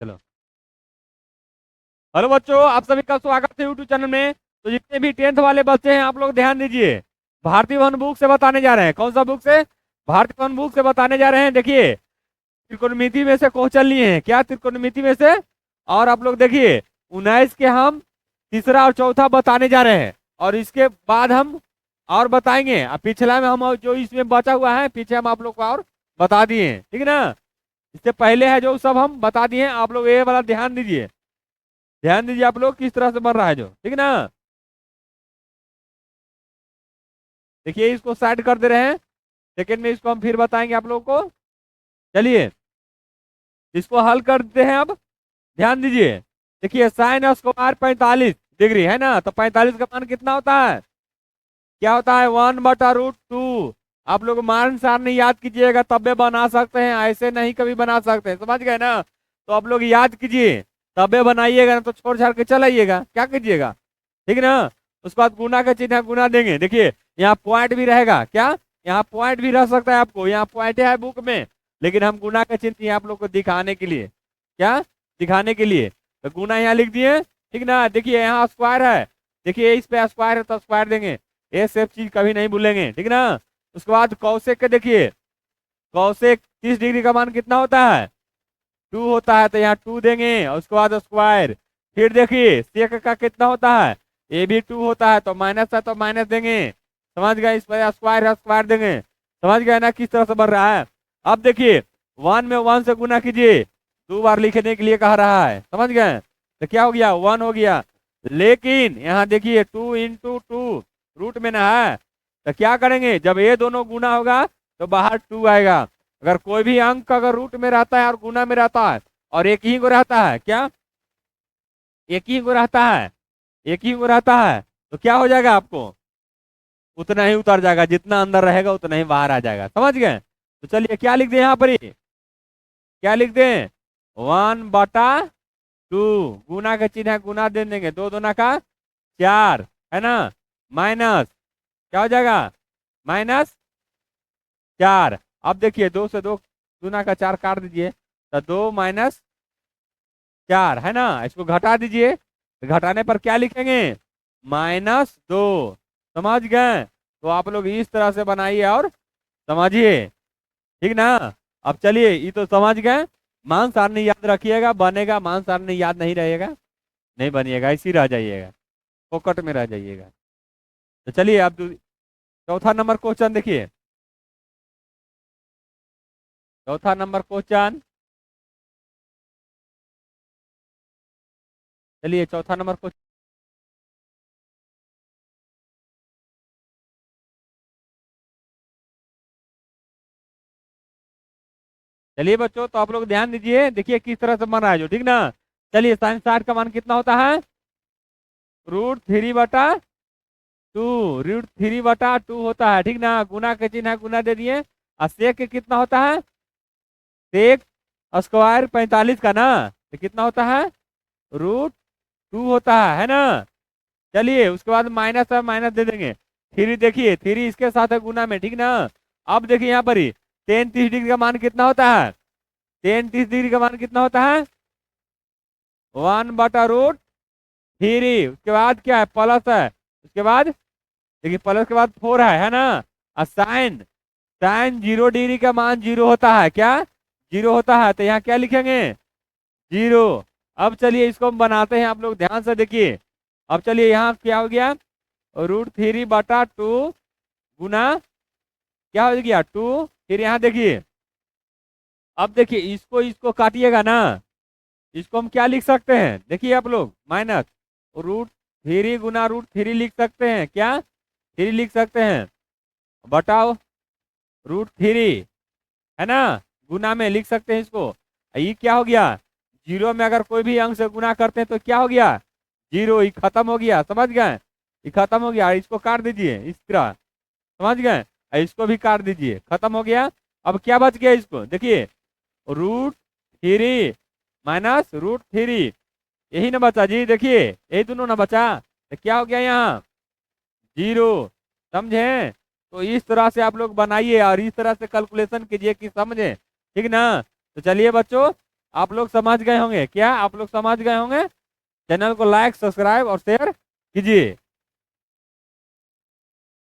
चलो। हेलो बच्चों, आप सभी का स्वागत है यूट्यूब चैनल में। तो जितने भी 10th वाले बच्चे हैं आप लोग ध्यान दीजिए। भारतीय वन बुक से बताने जा रहे हैं। कौन सा बुक से? भारतीय वन बुक से बताने जा रहे हैं। देखिए, त्रिकोणमिति में से क्वेश्चन लिए हैं। क्या? त्रिकोणमिति में से। और आप लोग देखिए, 19 के हम तीसरा और चौथा बताने जा रहे हैं। और इसके बाद हम और बताएंगे। अब पिछला में हम जो इसमें बचा हुआ है पीछे हम आप लोग को और बता दिए हैं, ठीक है ना। इससे पहले है जो सब हम बता दिए हैं। आप लोग ये वाला ध्यान दीजिए। ध्यान दीजिए आप लोग किस तरह से बन रहा है जो, ठीक है ना। देखिए, इसको साइड कर दे रहे हैं। सेकेंड में इसको हम फिर बताएंगे आप लोग को। चलिए, इसको हल करते हैं अब। ध्यान दीजिए। देखिए, साइन स्क्वायर 45 डिग्री है ना, तो 45 का मान कितना होता है? क्या होता है? 1/√2। आप लोग मान सारणी याद कीजिएगा तब भी बना सकते हैं, ऐसे नहीं कभी बना सकते हैं, समझ गए ना। तो आप लोग याद कीजिए तबे बनाइएगा, ना तो छोड़ छाड़ के चलाइएगा। क्या कीजिएगा, ठीक है ना। उसके बाद गुना का चिन्ह है, गुना देंगे। देखिए, यहाँ पॉइंट भी रहेगा। क्या? यहाँ पॉइंट भी रह सकता है आपको। यहाँ पॉइंट है बुक में, लेकिन हम गुना का चिन्ह आप लोग को दिखाने के लिए। क्या? दिखाने के लिए। तो गुना यहाँ लिख दिए, ठीक ना। देखिए, यहाँ स्क्वायर है। देखिए, इस पे स्क्वायर है तो स्क्वायर देंगे। ये सब चीज कभी नहीं भूलेंगे, ठीक ना। उसके बाद कौशिक के देखिए, कौशिक 30 डिग्री का मान कितना होता है? 2 होता है, तो यहाँ 2 देंगे। और उसके बाद स्क्वायर। फिर देखिए, सेक का कितना होता है? ये भी 2 होता है, तो माइनस है तो माइनस देंगे। समझ गए? इस पर स्क्वायर है, स्क्वायर देंगे। समझ गए ना किस तरह से बढ़ रहा है। अब देखिए, 1 में 1 से गुना कीजिए। 2 बार लिखने के लिए कह रहा है, समझ गए। तो क्या हो गया? 1 हो गया। लेकिन यहाँ देखिए, 2 × 2 रूट में ना है, तो क्या करेंगे? जब ये दोनों गुना होगा तो बाहर 2 आएगा। अगर कोई भी अंक अगर रूट में रहता है और गुना में रहता है और एक ही को रहता है, क्या? एक ही को रहता है, एक ही को रहता है, तो क्या हो जाएगा? आपको उतना ही उतर जाएगा, जितना अंदर रहेगा उतना ही बाहर आ जाएगा। समझ गए? तो चलिए, क्या लिख दें यहाँ पर? ही क्या लिख दें? 1/2। गुना का चिन्ह है, गुना दे देंगे। 2 दूना का 4 है ना, माइनस क्या हो जाएगा? -4। अब देखिए, 2 से 2 दूना का 4 काट दीजिए, तो 2 - 4 है ना। इसको घटा दीजिए, तो घटाने पर क्या लिखेंगे? -2। समझ गए? तो आप लोग इस तरह से बनाइए और समझिए, ठीक ना। अब चलिए, ये तो समझ गए। मान सारणी याद रखिएगा, बनेगा। मान सारणी याद नहीं रहेगा, नहीं बनिएगा, इसी रह जाइएगा, फोकट में रह जाइएगा। तो चलिए, अब चौथा नंबर क्वेश्चन देखिए। चौथा नंबर क्वेश्चन। चलिए, चौथा नंबर क्वेश्चन। चलिए बच्चों, तो आप लोग ध्यान दीजिए। देखिए किस तरह से बन रहा है जो, ठीक ना। चलिए, sin 60 का मान कितना होता है? √3/2। √3/2 होता है, ठीक ना। गुना के चिन्ह है, गुना दे दिए। और सेक के कितना होता है? सेक स्क्वायर 45 का ना, तो कितना होता है? √2 होता है ना। चलिए, उसके बाद माइनस है, माइनस दे देंगे। 3 देखिए, 3 इसके साथ है गुना में, ठीक ना। अब देखिए यहाँ पर ही टेन 30 डिग्री का मान कितना होता है? टेन 30 डिग्री का मान कितना होता है? 1/√3। उसके बाद क्या है? प्लस है। उसके बाद देखिए, प्लस के बाद 4 है ना। और साइन, साइन 0 डिग्री का मान 0 होता है। क्या? 0 होता है, तो यहाँ क्या लिखेंगे? 0। अब चलिए, इसको हम बनाते हैं, आप लोग ध्यान से देखिए। अब चलिए, यहाँ क्या हो गया? √3/2 गुना क्या हो गया? 2। फिर यहाँ देखिए, अब देखिए, इसको इसको काटिएगा ना। इसको हम क्या लिख सकते हैं? देखिए आप लोग, माइनस √3 गुना √3 लिख सकते हैं। क्या? 3 लिख सकते हैं। बताओ, √3 है ना, गुना में लिख सकते हैं इसको। ये क्या हो गया? 0 में अगर कोई भी अंक से गुना करते हैं तो क्या हो गया? 0। ये खत्म हो गया, समझ गए। ये खत्म हो गया, इसको काट दीजिए इस तरह, समझ गए। इसको भी काट दीजिए, खत्म हो गया। अब क्या बच गया? इसको देखिए, √3 माइनस √3, यही ना बचा जी। देखिए, यही दोनों ना बचा, तो क्या हो गया यहाँ? 0। समझे? तो इस तरह से आप लोग बनाइए और इस तरह से कैलकुलेशन कीजिए कि समझे, ठीक ना। तो चलिए बच्चों, आप लोग समझ गए होंगे क्या? आप लोग समझ गए होंगे। चैनल को लाइक, सब्सक्राइब और शेयर कीजिए।